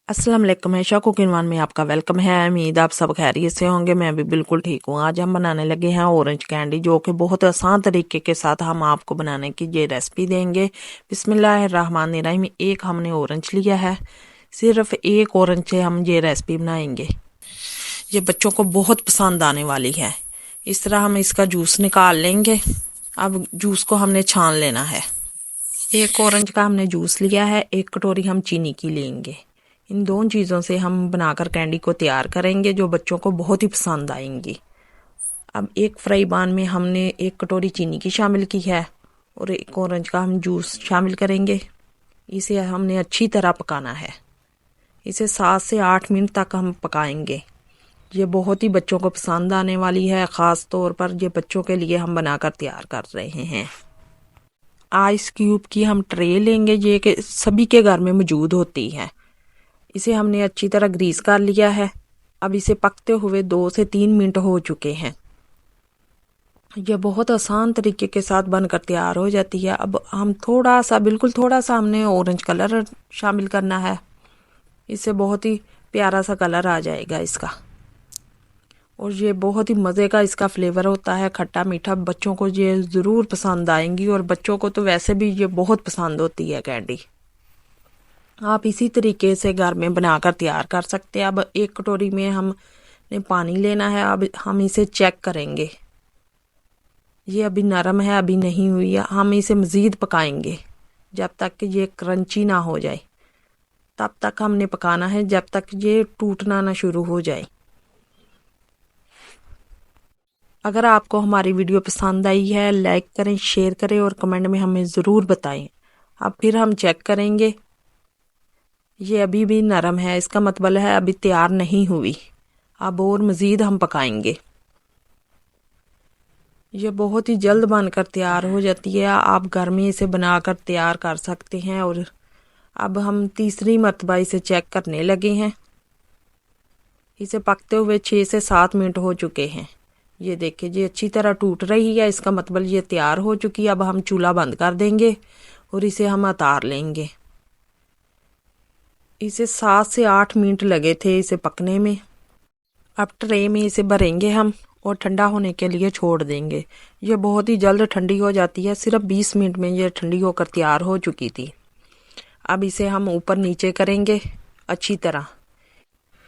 अस्सलाम वालेकुम, हैशा cooking one में आपका वेलकम है। उम्मीद आप सब खैरियत से होंगे। मैं भी बिल्कुल ठीक हूँ। आज हम बनाने लगे हैं ऑरेंज कैंडी, जो कि बहुत आसान तरीके के साथ हम आपको बनाने की ये रेसिपी देंगे। बिस्मिल्लाहिर्रहमानिर्रहीम। एक हमने ऑरेंज लिया है, सिर्फ एक ऑरेंज से हम ये रेसिपी बनाएंगे। ये बच्चों को बहुत पसंद आने वाली है। इस तरह हम इसका जूस निकाल लेंगे। अब जूस को हमने छान लेना है। एक ऑरेंज का हमने जूस लिया है, एक कटोरी हम चीनी की लेंगे। इन दोनों चीज़ों से हम बनाकर कैंडी को तैयार करेंगे, जो बच्चों को बहुत ही पसंद आएंगी। अब एक फ्राई पैन में हमने एक कटोरी चीनी की शामिल की है और एक ऑरेंज का हम जूस शामिल करेंगे। इसे हमने अच्छी तरह पकाना है। इसे 7 से 8 मिनट तक हम पकाएंगे। ये बहुत ही बच्चों को पसंद आने वाली है। ख़ास तौर पर ये बच्चों के लिए हम बनाकर तैयार कर रहे हैं। आइस क्यूब की हम ट्रे लेंगे, ये कि सभी के घर में मौजूद होती है। इसे हमने अच्छी तरह ग्रीस कर लिया है। अब इसे पकते हुए 2 से 3 मिनट हो चुके हैं। यह बहुत आसान तरीके के साथ बनकर तैयार हो जाती है। अब हम बिल्कुल थोड़ा सा हमने ऑरेंज कलर शामिल करना है। इससे बहुत ही प्यारा सा कलर आ जाएगा इसका, और ये बहुत ही मज़े का इसका फ्लेवर होता है, खट्टा मीठा। बच्चों को ये ज़रूर पसंद आएंगी, और बच्चों को तो वैसे भी ये बहुत पसंद होती है कैंडी। आप इसी तरीके से घर में बनाकर तैयार कर सकते हैं। अब एक कटोरी में हमने पानी लेना है। अब हम इसे चेक करेंगे। ये अभी नरम है, अभी नहीं हुई है। हम इसे मज़ीद पकाएंगे जब तक कि ये क्रंची ना हो जाए। तब तक हमने पकाना है जब तक ये टूटना ना शुरू हो जाए। अगर आपको हमारी वीडियो पसंद आई है, लाइक करें, शेयर करें और कमेंट में हमें ज़रूर बताएं। अब फिर हम चेक करेंगे। ये अभी भी नरम है, इसका मतलब है अभी तैयार नहीं हुई। अब और मज़ीद हम पकाएंगे। ये बहुत ही जल्द बनकर तैयार हो जाती है। आप घर में इसे बनाकर तैयार कर सकते हैं। और अब हम तीसरी मर्तबा इसे चेक करने लगे हैं। इसे पकते हुए 6 से 7 मिनट हो चुके हैं। ये देखिए, ये अच्छी तरह टूट रही है, इसका मतलब ये तैयार हो चुकी है। अब हम चूल्हा बंद कर देंगे और इसे हम उतार लेंगे। इसे 7 से 8 मिनट लगे थे इसे पकने में। अब ट्रे में इसे भरेंगे हम और ठंडा होने के लिए छोड़ देंगे। ये बहुत ही जल्द ठंडी हो जाती है, सिर्फ 20 मिनट में ये ठंडी होकर तैयार हो चुकी थी। अब इसे हम ऊपर नीचे करेंगे अच्छी तरह।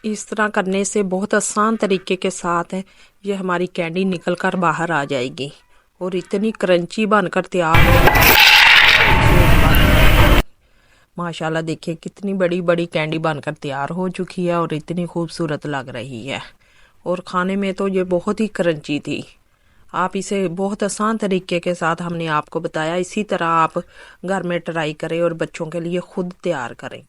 इस तरह करने से बहुत आसान तरीके के साथ है ये हमारी कैंडी निकल कर बाहर आ जाएगी और इतनी क्रंची बनकर तैयार हो। माशाल्लाह, देखिए कितनी बड़ी बड़ी कैंडी बनकर तैयार हो चुकी है और इतनी खूबसूरत लग रही है। और खाने में तो ये बहुत ही क्रंची थी। आप इसे बहुत आसान तरीके के साथ हमने आपको बताया। इसी तरह आप घर में ट्राई करें और बच्चों के लिए खुद तैयार करें।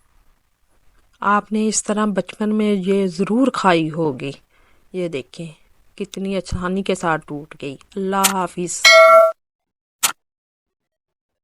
आपने इस तरह बचपन में ये ज़रूर खाई होगी। ये देखें कितनी आसानी के साथ टूट गई। अल्लाह हाफिज़।